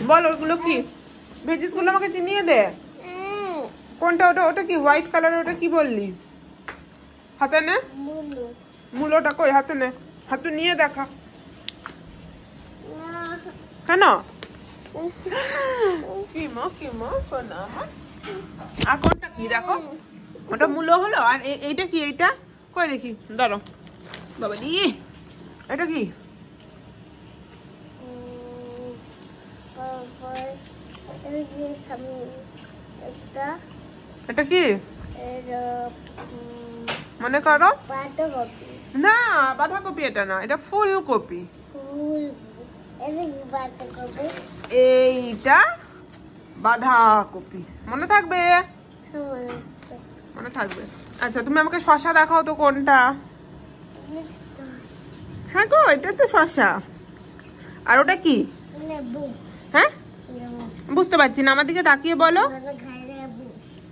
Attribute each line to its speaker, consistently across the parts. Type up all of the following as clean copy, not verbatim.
Speaker 1: বল ওগুলো কি? ভেজিস গুলো আমাকে চিনিয়ে দে। কোনটা ওটা? ওটা কি হোয়াইট কালার? ওটা কি বললি? হাতে নে। মূলোটা কই? হাতে নে, হাতে নিয়ে দেখা। কেন? আর কোনটা কি দেখো? ওটা মূলো হলো। আর এইটা কি? এইটা কই দেখি, ধরো বাবা দি। এটা কি? এটা কি মনে করো? না, বাঁধাকপি এটা না, এটা ফুলকপি। এইটা বাঁধাকপি। মনে থাকবে? মনে থাকবে। আচ্ছা তুমি আমাকে শসা দেখাও তো কোনটা। হ্যাঁ গো, এটা তো শসা। আর ওটা কি? হ্যাঁ বুঝতে পারছি না, আমার দিকে তাকিয়ে বলো।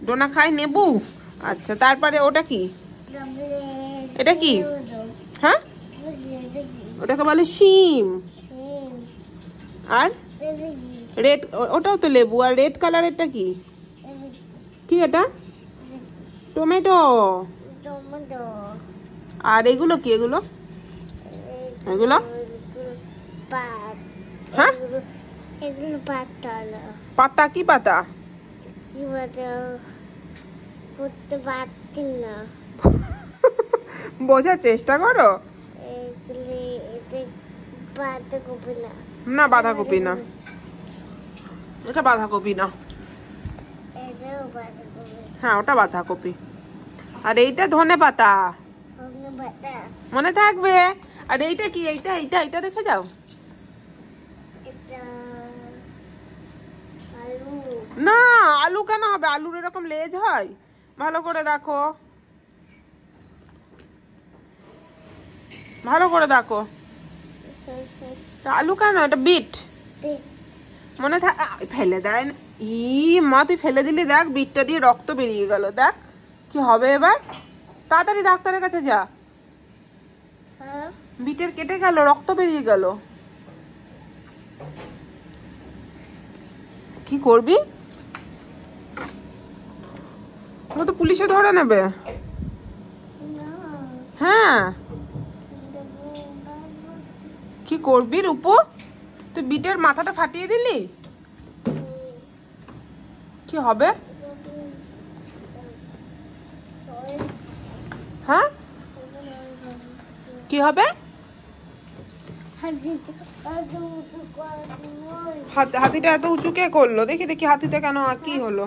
Speaker 1: ডোনা খায় নেবু। আচ্ছা তারপরে ওটা কি? এটা কি? হ্যাঁ ওটাকে বলে শিম। আর রেড, ওটাও তো লেবু। আর রেড কালারেরটা কি? কি এটা? টমেটো। আর এগুলো কি? এগুলো এগুলো হ্যাঁ পাতা। কি পাতা? বোঝার চেষ্টা করো। না বাঁধাকপি না, এটা বাঁধাকপি না। হ্যাঁ ওটা বাঁধাকপি। আর এইটা ধনে পাতা। মনে থাকবে। আর এইটা কি? এইটা এইটা এইটা দেখে যাও। না আলু কেন হবে? আলুর এরকম লেজ হয়? ভালো করে দেখো, ভালো করে দেখো। আলু কেন? এটা বিট। মনে থাক, ফেলে দেয় না। ই মা, তুই ফেলে দিলি। দেখ বিটটা দিয়ে রক্ত বেরিয়ে গেল। দেখ কি হবে এবার। তাড়াতাড়ি ডাক্তারের কাছে যা। বিটের কেটে গেল, রক্ত বেরিয়ে গেল। কি করবি? তোকে তো পুলিশে ধরে নেবে। হ্যাঁ কি করবি রূপু? তুই বিটের মাথাটা ফাটিয়ে দিলি। কি হবে? হ্যাঁ কি হবে? হাতিটা এত উঁচু কে করলো? দেখি দেখি হাতিটা কেন, আর কি হলো?